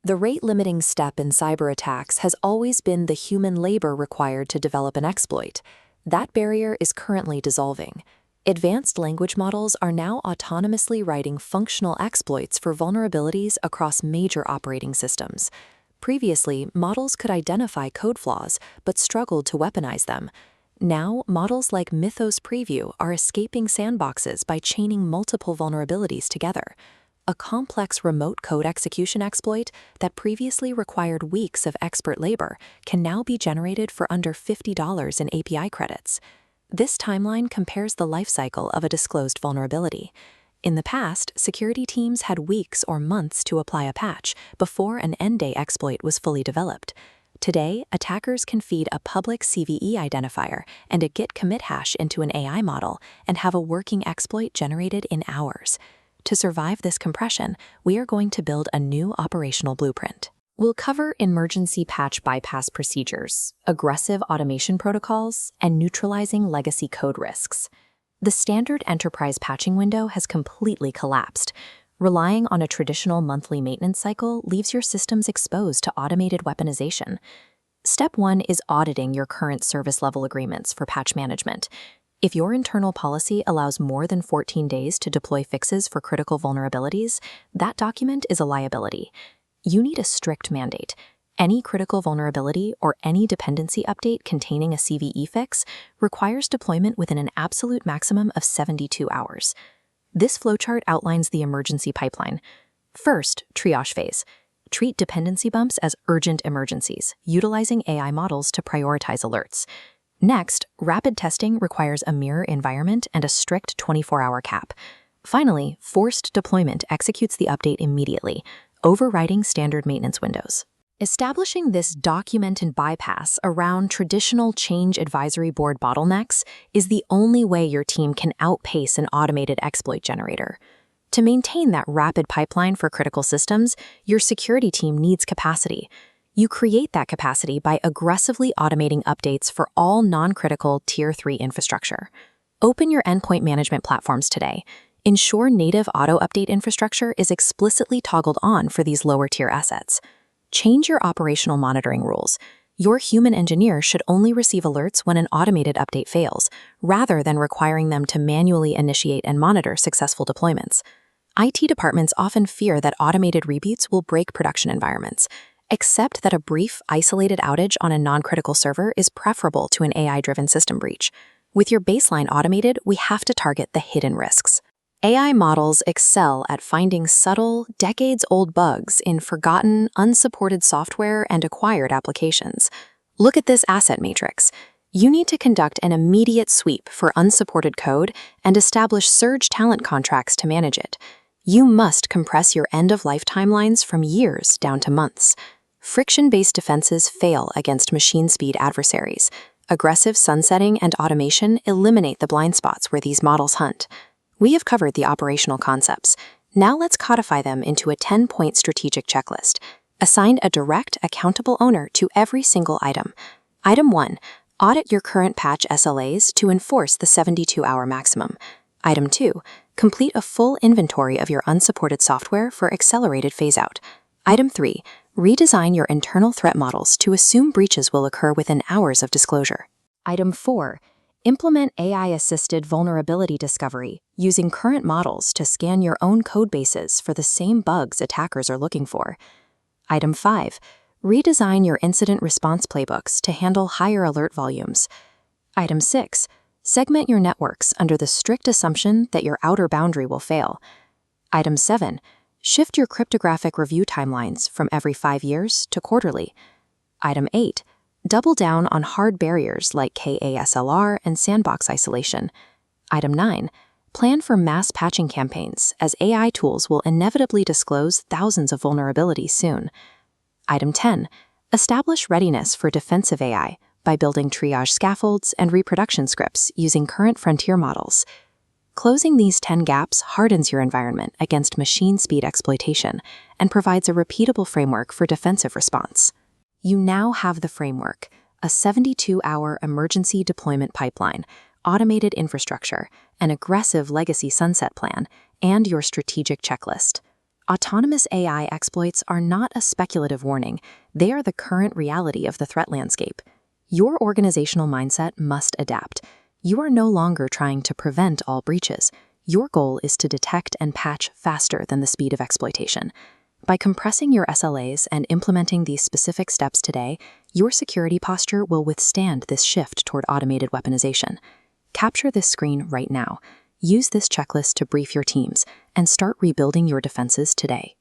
The rate-limiting step in cyber attacks has always been the human labor required to develop an exploit. That barrier is currently dissolving. Advanced language models are now autonomously writing functional exploits for vulnerabilities across major operating systems. Previously, models could identify code flaws but struggled to weaponize them. Now, models like Mythos Preview are escaping sandboxes by chaining multiple vulnerabilities together. A complex remote code execution exploit that previously required weeks of expert labor can now be generated for under $50 in API credits. This timeline compares the lifecycle of a disclosed vulnerability. In the past, security teams had weeks or months to apply a patch before an end-day exploit was fully developed. Today, attackers can feed a public CVE identifier and a git commit hash into an AI model and have a working exploit generated in hours. To survive this compression, we are going to build a new operational blueprint. We'll cover emergency patch bypass procedures, aggressive automation protocols, and neutralizing legacy code risks. The standard enterprise patching window has completely collapsed. Relying on a traditional monthly maintenance cycle leaves your systems exposed to automated weaponization. Step 1 is auditing your current service level agreements for patch management. If your internal policy allows more than 14 days to deploy fixes for critical vulnerabilities, that document is a liability. You need a strict mandate. Any critical vulnerability or any dependency update containing a CVE fix requires deployment within an absolute maximum of 72 hours. This flowchart outlines the emergency pipeline. First, triage phase. Treat dependency bumps as urgent emergencies, utilizing AI models to prioritize alerts. Next, rapid testing requires a mirror environment and a strict 24-hour cap. Finally, forced deployment executes the update immediately, overriding standard maintenance windows. Establishing this documented bypass around traditional change advisory board bottlenecks is the only way your team can outpace an automated exploit generator. To maintain that rapid pipeline for critical systems, your security team needs capacity. You create that capacity by aggressively automating updates for all non-critical Tier 3 infrastructure. Open your endpoint management platforms today. Ensure native auto-update infrastructure is explicitly toggled on for these lower-tier assets. Change your operational monitoring rules. Your human engineer should only receive alerts when an automated update fails, rather than requiring them to manually initiate and monitor successful deployments. IT departments often fear that automated reboots will break production environments. Accept that a brief, isolated outage on a non-critical server is preferable to an AI-driven system breach. With your baseline automated, we have to target the hidden risks. AI models excel at finding subtle, decades-old bugs in forgotten, unsupported software and acquired applications. Look at this asset matrix. You need to conduct an immediate sweep for unsupported code and establish surge talent contracts to manage it. You must compress your end-of-life timelines from years down to months. Friction-based defenses fail against machine-speed adversaries. Aggressive sunsetting and automation eliminate the blind spots where these models hunt. We have covered the operational concepts. Now let's codify them into a 10-point strategic checklist. Assign a direct, accountable owner to every single item. Item 1. Audit your current patch SLAs to enforce the 72-hour maximum. Item 2. Complete a full inventory of your unsupported software for accelerated phase-out. Item 3. Redesign your internal threat models to assume breaches will occur within hours of disclosure. Item 4. Implement AI-assisted vulnerability discovery using current models to scan your own code bases for the same bugs attackers are looking for. Item 5. Redesign your incident response playbooks to handle higher alert volumes. Item 6. Segment your networks under the strict assumption that your outer boundary will fail. Item 7. Shift your cryptographic review timelines from every 5 years to quarterly. Item 8. Double down on hard barriers like KASLR and sandbox isolation. Item 9. Plan for mass patching campaigns, as AI tools will inevitably disclose thousands of vulnerabilities soon. Item 10. Establish readiness for defensive AI by building triage scaffolds and reproduction scripts using current frontier models. Closing these 10 gaps hardens your environment against machine speed exploitation and provides a repeatable framework for defensive response. You now have the framework, a 72-hour emergency deployment pipeline, automated infrastructure, an aggressive legacy sunset plan, and your strategic checklist. Autonomous AI exploits are not a speculative warning, they are the current reality of the threat landscape. Your organizational mindset must adapt. You are no longer trying to prevent all breaches. Your goal is to detect and patch faster than the speed of exploitation. By compressing your SLAs and implementing these specific steps today, your security posture will withstand this shift toward automated weaponization. Capture this screen right now. Use this checklist to brief your teams and start rebuilding your defenses today.